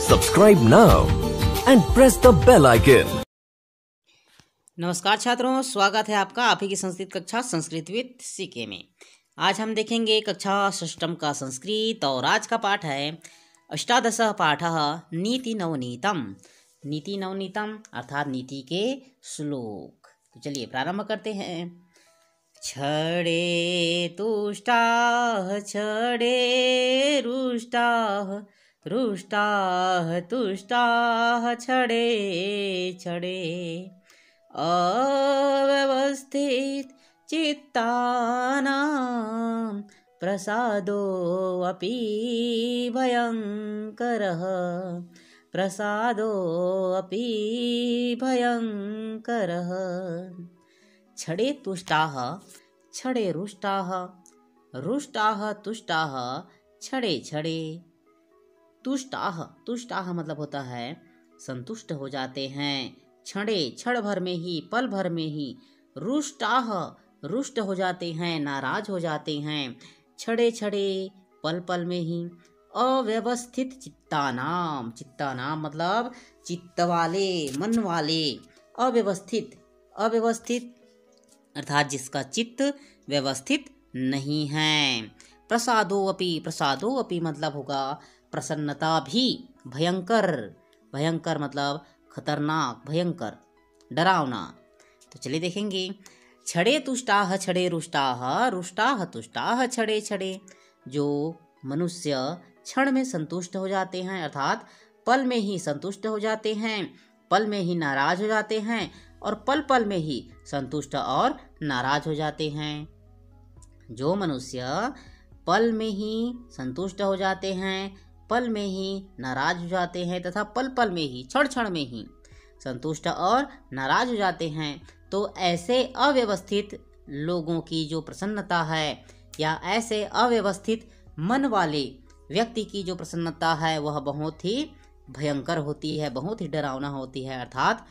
Subscribe now and press the bell icon. नमस्कार छात्रों, स्वागत है आपका आप ही की संस्कृत कक्षा संस्कृत विद सीके में। आज हम देखेंगे कक्षा षष्ठम का संस्कृत और आज का पाठ है अष्टादशः पाठः नीति नवनीतम। नीति नवनीतम अर्थात नीति के श्लोक। तो चलिए प्रारंभ करते हैं। छड़े तुष्टाः छड़े रुष्टाः रुष्टाः तुष्टाः छड़े छड़े अव्यवस्थित चित्तानां प्रसादोऽपि भयङ्करः प्रसादोऽपि भयङ्करः। छड़े तुष्टाः छड़े रुष्टाः रुष्टाः तुष्टाः छड़े छड़े। तुष्टाः तुष्टाः मतलब होता है संतुष्ट हो जाते हैं, क्षणे क्षण भर में ही पल भर में ही। रुष्टाः रुष्ट हो जाते हैं, नाराज हो जाते हैं, छड़े छड़े पल पल में ही। अव्यवस्थित चित्तानाम चित्तानाम मतलब चित्त वाले मन वाले। अव्यवस्थित अव्यवस्थित अर्थात जिसका चित्त व्यवस्थित नहीं है। प्रसादोऽपि प्रसादोऽपि मतलब होगा प्रसन्नता भी। भयंकर भयंकर मतलब खतरनाक भयंकर डरावना। तो चलिए देखेंगे। छड़े तुष्टाः छड़े रुष्टाः रुष्टाः तुष्टाः छड़े छड़े। जो मनुष्य क्षण में संतुष्ट हो जाते हैं अर्थात पल में ही संतुष्ट हो जाते हैं, पल में ही नाराज हो जाते हैं और पल पल में ही संतुष्ट और नाराज हो जाते हैं। जो मनुष्य पल में ही संतुष्ट हो जाते हैं, पल में ही नाराज हो जाते हैं तथा पल पल में ही क्षण क्षण में ही संतुष्ट और नाराज हो जाते हैं, तो ऐसे अव्यवस्थित लोगों की जो प्रसन्नता है या ऐसे अव्यवस्थित मन वाले व्यक्ति की जो प्रसन्नता है वह बहुत ही भयंकर होती है, बहुत ही डरावना होती है। अर्थात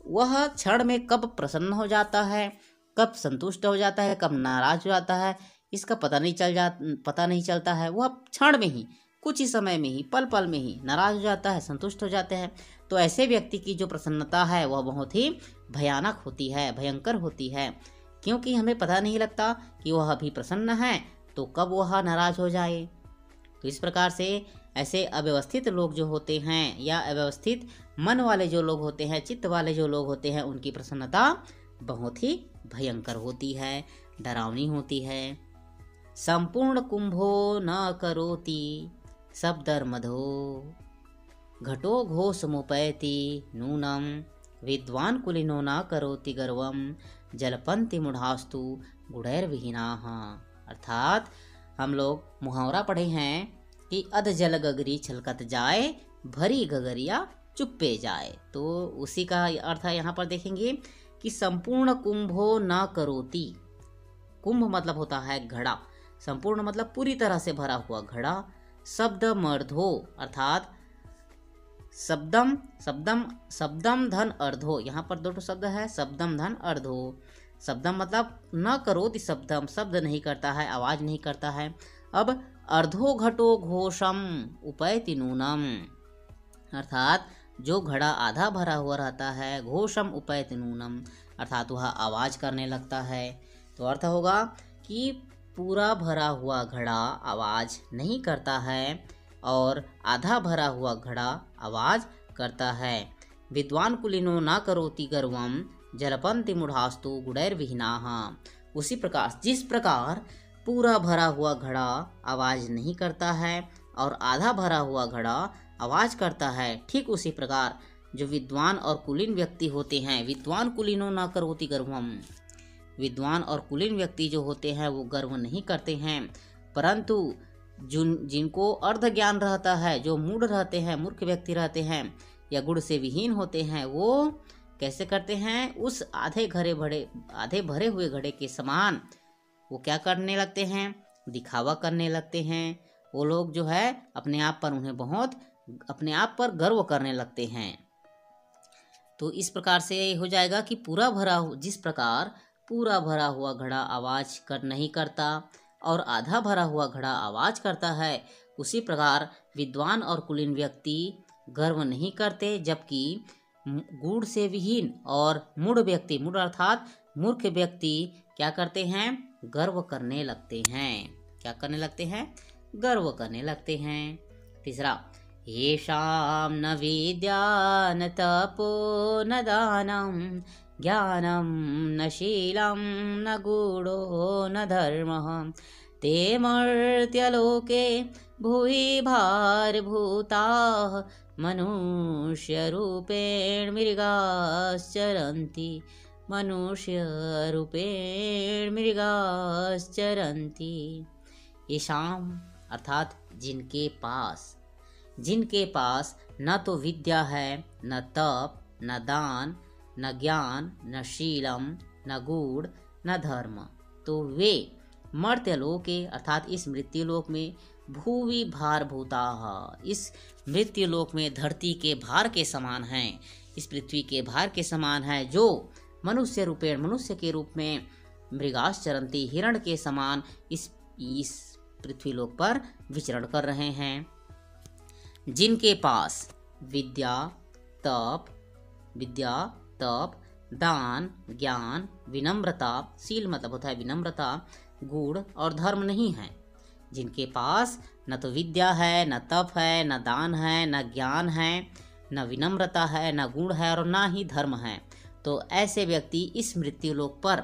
वह क्षण में कब प्रसन्न हो जाता है, कब संतुष्ट हो जाता है, कब नाराज हो जाता है, इसका पता नहीं चलता है। वह क्षण में ही कुछ ही समय में ही पल पल में ही नाराज हो जाता है, संतुष्ट हो जाते हैं। तो ऐसे व्यक्ति की जो प्रसन्नता है वह बहुत ही भयानक होती है, भयंकर होती है, क्योंकि हमें पता नहीं लगता कि वह अभी प्रसन्न है तो कब वह नाराज हो जाए। तो इस प्रकार से ऐसे अव्यवस्थित लोग जो होते हैं या अव्यवस्थित मन वाले जो लोग होते हैं, चित्त वाले जो लोग होते हैं, उनकी प्रसन्नता बहुत ही भयंकर होती है, डरावनी होती है। संपूर्ण कुंभो न करोति शब्दर्मधो घटो घोषमुपैति नूनम विद्वान कुलीनो न करोति गर्वम जलपंति मूढ़ास्तु गुणैर्विहीनाः। अर्थात हम लोग मुहावरा पढ़े हैं कि अध जल गगरी छलकत जाए भरी गगरिया चुप्पे जाए। तो उसी का अर्थ है यहाँ पर देखेंगे कि संपूर्ण कुंभो न करोति। कुंभ मतलब होता है घड़ा, संपूर्ण मतलब पूरी तरह से भरा हुआ घड़ा। शब्द मर्धो अर्थात शब्दम शब्दम शब्दम धन अर्धो। यहाँ पर दो शब्द है, शब्दम धन अर्धो। शब्दम मतलब न करोति शब्दम, शब्द नहीं करता है, आवाज नहीं करता है। अब अर्धो घटो घोषम उपैति नूनम अर्थात जो घड़ा आधा भरा हुआ रहता है, घोषम उपैति नूनम अर्थात वह आवाज करने लगता है। तो अर्थ होगा कि पूरा भरा हुआ घड़ा आवाज नहीं करता है और आधा भरा हुआ घड़ा आवाज करता है। विद्वान कुलीनो न करोति गर्वम जलपंति मूढ़ास्तु गुणैर्विहीनाः। उसी प्रकार जिस प्रकार पूरा भरा हुआ घड़ा आवाज नहीं करता है और आधा भरा हुआ घड़ा आवाज करता है, ठीक उसी प्रकार जो विद्वान और कुलीन व्यक्ति होते हैं, विद्वान कुलीनो न करोति गर्वम, विद्वान और कुलीन व्यक्ति जो होते हैं वो गर्व नहीं करते हैं, परंतु जिनको अर्ध ज्ञान रहता है, जो मूढ़ रहते हैं, मूर्ख व्यक्ति रहते हैं या गुण से विहीन होते हैं, वो कैसे करते हैं, उस आधे भरे हुए घड़े के समान वो क्या करने लगते हैं, दिखावा करने लगते हैं। वो लोग जो है अपने आप पर गर्व करने लगते हैं। तो इस प्रकार से हो जाएगा कि जिस प्रकार पूरा भरा हुआ घड़ा आवाज नहीं करता और आधा भरा हुआ घड़ा आवाज करता है, उसी प्रकार विद्वान और कुलीन व्यक्ति गर्व नहीं करते, जबकि गूढ़ से विहीन और मूढ़ व्यक्ति, मूढ़ अर्थात मूर्ख व्यक्ति क्या करते हैं? गर्व करने लगते हैं। क्या करने लगते हैं? गर्व करने लगते हैं। तीसरा, येषां न विद्या न तपो न दानं ज्ञानं न शीलं न गूढ़ो न धर्मः ते मर्त्यलोके भुवि भारभूताः मनुष्यरूपेण मृगाश्चरन्ति मनुष्यरूपेण मृगाश्चरन्ति। येषाम अर्थात जिनके पास न तो विद्या है, न तप, न दान, न ज्ञान, न शीलम, न गूढ़, न धर्म, तो वे मर्त्यलोके अर्थात इस मृत्युलोक में भूवि भारभूताः, इस मृत्युलोक में धरती के भार के समान हैं, इस पृथ्वी के भार के समान है, जो मनुष्य रूपेण मनुष्य के रूप में मृगाश्चरन्ति हिरण के समान इस पृथ्वीलोक पर विचरण कर रहे हैं। जिनके पास विद्या, तप, दान, ज्ञान, विनम्रता, शील मतलब होता है विनम्रता, गुण और धर्म नहीं है, जिनके पास न तो विद्या है, न तप है, न दान है, न ज्ञान है, न विनम्रता है, न गुण है और न ही धर्म है, तो ऐसे व्यक्ति इस मृत्युलोक पर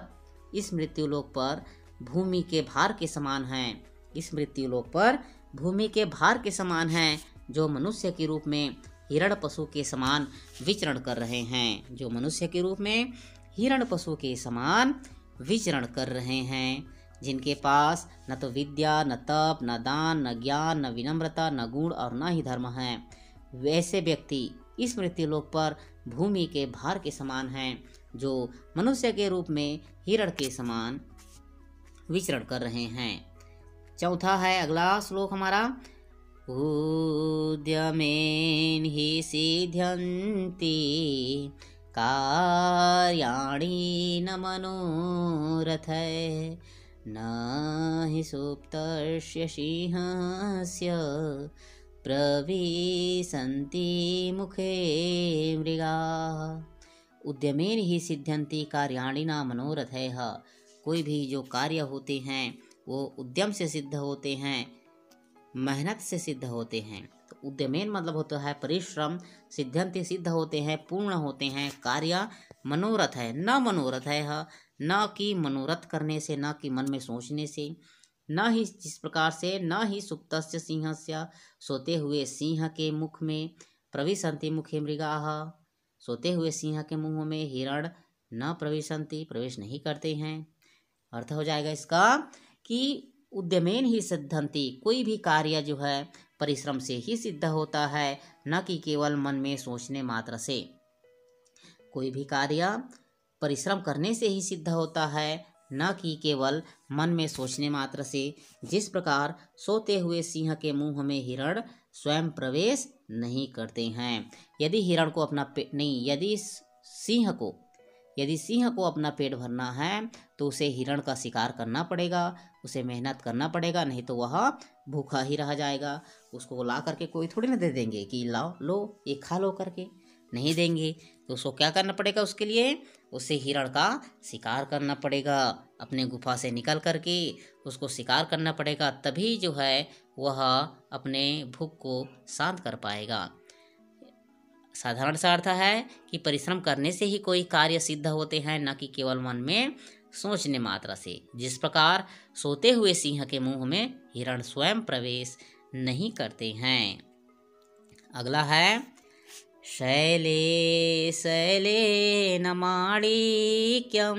भूमि के भार के समान हैं। इस मृत्युलोक पर भूमि के भार के समान हैं, जो मनुष्य के रूप में हिरण पशु के समान विचरण कर रहे हैं, जो मनुष्य के रूप में हिरण पशु के समान विचरण कर रहे हैं। जिनके पास न तो विद्या, न तप, न दान, न ज्ञान, न विनम्रता, न गुण और न ही धर्म है, वैसे व्यक्ति इस मृत्युलोक पर भूमि के भार के समान हैं, जो मनुष्य के रूप में हिरण के समान विचरण कर रहे हैं। चौथा है अगला श्लोक हमारा, उद्यमेन हि सिद्ध्यन्ति कार्याणि न मनोरथैः न हि सुप्तस्य सिंहस्य प्रविशन्ति मुखे मृगाः। उद्यमेन ही सिद्ध्यन्ति कार्याणि न मनोरथैः, कोई भी जो कार्य होते हैं वो उद्यम से सिद्ध होते हैं, मेहनत से सिद्ध होते हैं। तो उद्यमेन मतलब होता है परिश्रम, सिद्ध्यन्ति सिद्ध होते हैं, पूर्ण होते हैं। कार्य मनोरथ है, न मनोरथ है, न कि मनोरथ करने से, न कि मन में सोचने से, न ही जिस प्रकार से, न ही सुप्तस्य सिंहस्य सोते हुए सिंह के मुख में, प्रविशन्ति मुखे मृगाः, सोते हुए सिंह के मुंह में हिरण न प्रविशन्ति प्रवेश नहीं करते हैं। अर्थ हो जाएगा इसका कि उद्यमेन ही सिद्धन्ति, कोई भी कार्य जो है परिश्रम से ही सिद्ध होता है, न कि केवल मन में सोचने मात्र से। कोई भी कार्य परिश्रम करने से ही सिद्ध होता है, न कि केवल मन में सोचने मात्र से। जिस प्रकार सोते हुए सिंह के मुंह में हिरण स्वयं प्रवेश नहीं करते हैं। यदि हिरण को अपना पेट नहीं, यदि सिंह को अपना पेट भरना है तो उसे हिरण का शिकार करना पड़ेगा, उसे मेहनत करना पड़ेगा, नहीं तो वह भूखा ही रह जाएगा। उसको ला करके कोई थोड़ी ना दे देंगे कि लाओ लो ये खा लो करके, नहीं देंगे। तो उसको क्या करना पड़ेगा? उसके लिए उसे हिरण का शिकार करना पड़ेगा, अपने गुफा से निकल करके उसको शिकार करना पड़ेगा, तभी जो है वह अपने भूख को शांत कर पाएगा। साधारण सा अर्थ है कि परिश्रम करने से ही कोई कार्य सिद्ध होते हैं, न कि केवल मन में सोचने मात्र से। जिस प्रकार सोते हुए सिंह के मुंह में हिरण स्वयं प्रवेश नहीं करते हैं। अगला है शैले शैले न माणिक्यम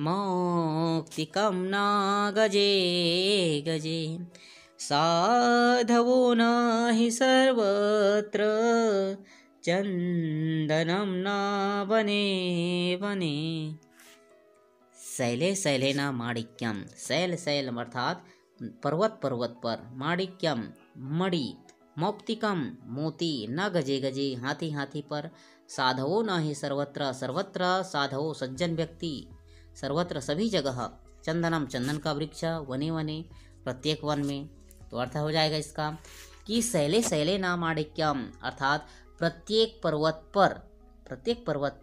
मौक्तिकम न गजे गजे साधवो न हि सर्वत्र चंदनम न बने बने। शैले शैले न माणिक्यम, शैल शैल अर्थात पर्वत पर्वत पर, माणिक्यम मणि, मौक्तिकम मोती, न गजे गजे हाथी हाथी पर, साधवो न ही सर्वत्र सर्वत्र साधवो सज्जन व्यक्ति, सर्वत्र सभी जगह, चंदनम चंदन का वृक्ष, वने वने प्रत्येक वन में। तो अर्थ हो जाएगा इसका कि शैले शैले नामाडिक्यम अर्थात प्रत्येक पर्वत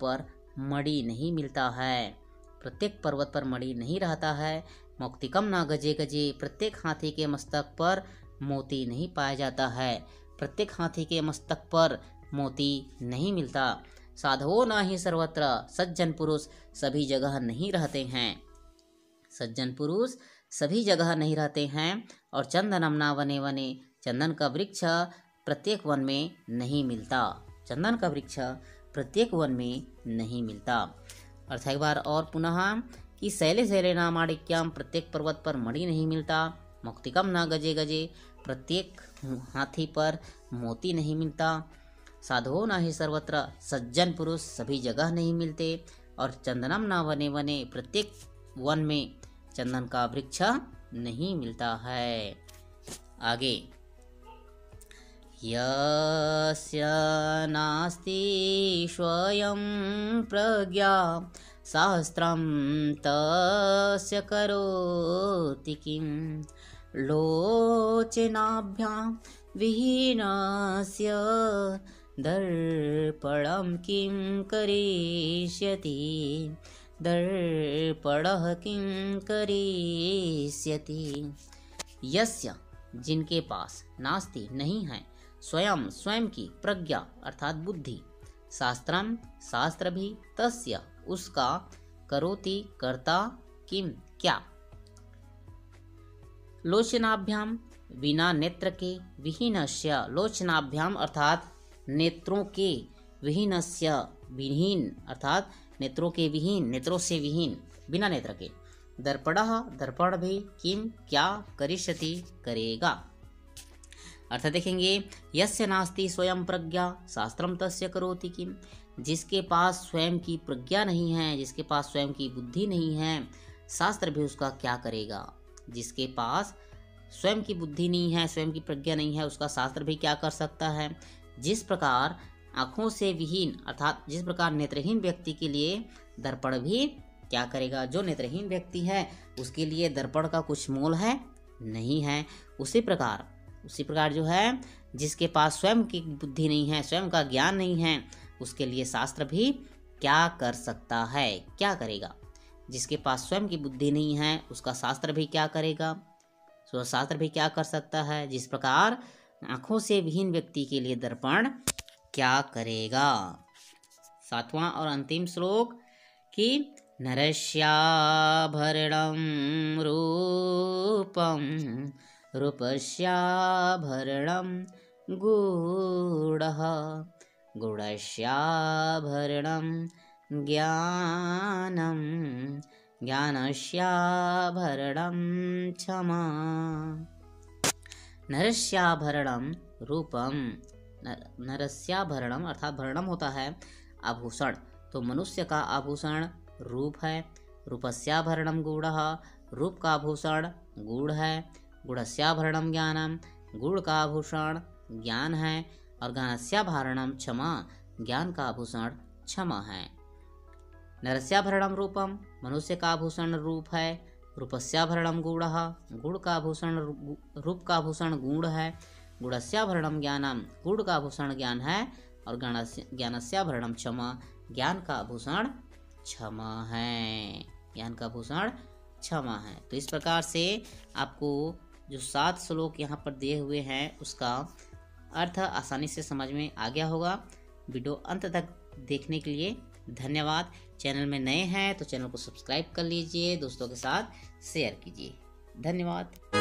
पर मणि नहीं मिलता है, प्रत्येक पर्वत पर मणि नहीं रहता है। मौक्तिकम ना गजे गजे प्रत्येक हाथी के मस्तक पर मोती नहीं पाया जाता है, प्रत्येक हाथी के मस्तक पर मोती नहीं मिलता। साधवो ना ही सर्वत्र सज्जन पुरुष सभी जगह नहीं रहते हैं, सज्जन पुरुष सभी जगह नहीं रहते हैं। और चंदनम ना वने वने चंदन का वृक्ष प्रत्येक वन में नहीं मिलता, चंदन का वृक्ष प्रत्येक वन में नहीं मिलता। अर्थ एक बार और पुनः कि शैले शैले ना माणिक्यम प्रत्येक पर्वत पर मणि नहीं मिलता। मौक्तिकम ना गजे गजे प्रत्येक हाथी पर मोती नहीं मिलता। साधुओं ना ही सर्वत्र सज्जन पुरुष सभी जगह नहीं मिलते। और चंदनम ना वने वने प्रत्येक वन में चंदन का वृक्ष नहीं मिलता है। आगे यस्य नास्ति स्वयं प्रज्ञा शास्त्रं तस्य करोति किं लोचनाभ्यां विहीनस्य दर्पणं किं करिष्यति दर्पणः किं करिष्यति। यस्य जिनके पास नास्ति नहीं है स्वयं की प्रज्ञा अर्थात बुद्धि शास्त्रम शास्त्र भी तस्य उसका करोति करता किम क्या लोचनाभ्याम बिना नेत्र के विहीनस्य लोचनाभ्याम अर्थात नेत्रों के विहीनस्य विहीन अर्थात नेत्रों के विहीन नेत्रों से विहीन बिना नेत्र के दर्पणः दर्पण भी किम क्या करिष्यति करेगा। अर्थात देखेंगे यस्य नास्ति स्वयं प्रज्ञा शास्त्रम तस्य करोति किम जिसके पास स्वयं की प्रज्ञा नहीं है जिसके पास स्वयं की बुद्धि नहीं है शास्त्र भी उसका क्या करेगा। जिसके पास स्वयं की बुद्धि नहीं है स्वयं की प्रज्ञा नहीं है उसका शास्त्र भी क्या कर सकता है। जिस प्रकार आँखों से विहीन अर्थात जिस प्रकार नेत्रहीन व्यक्ति के लिए दर्पण भी क्या करेगा, जो नेत्रहीन व्यक्ति है उसके लिए दर्पण का कुछ मोल है नहीं है। उसी प्रकार जो है जिसके पास स्वयं की बुद्धि नहीं है स्वयं का ज्ञान नहीं है उसके लिए शास्त्र भी क्या कर सकता है, क्या करेगा। जिसके पास स्वयं की बुद्धि नहीं है उसका शास्त्र भी क्या करेगा, तो शास्त्र भी क्या कर सकता है। जिस प्रकार आँखों से विहीन व्यक्ति के लिए दर्पण क्या करेगा। सातवां और अंतिम श्लोक कि नरस्याभरणं रूपं रूपस्याभरणं गूढः गूढस्याभरणं ज्ञानं ज्ञानस्याभरणं क्षमा। नरस्याभरणं रूपम नरस्याभरणम अर्थात भरणम होता है आभूषण, तो मनुष्य का आभूषण रूप है। रूपस्याभरणम गूढ़ः रूप का आभूषण गूढ़ है। गूढ़स्याभरणम ज्ञानम गूढ़ का आभूषण ज्ञान है। और ज्ञानस्याभरणम क्षमा ज्ञान का आभूषण क्षमा है। नरस्याभरणम रूपम मनुष्य का आभूषण रूप है। रूपस्याभरणम गूढ़ः गूढ़ का आभूषण रूप का आभूषण गूढ़ है। गूढ़स्याभरणम ज्ञानम गूढ़ का आभूषण ज्ञान है। और ज्ञानस्याभरणम क्षमा ज्ञान का आभूषण क्षमा है, ज्ञान का आभूषण क्षमा है। तो इस प्रकार से आपको जो 7 श्लोक यहाँ पर दिए हुए हैं उसका अर्थ आसानी से समझ में आ गया होगा। वीडियो अंत तक देखने के लिए धन्यवाद। चैनल में नए हैं तो चैनल को सब्सक्राइब कर लीजिए, दोस्तों के साथ शेयर कीजिए। धन्यवाद।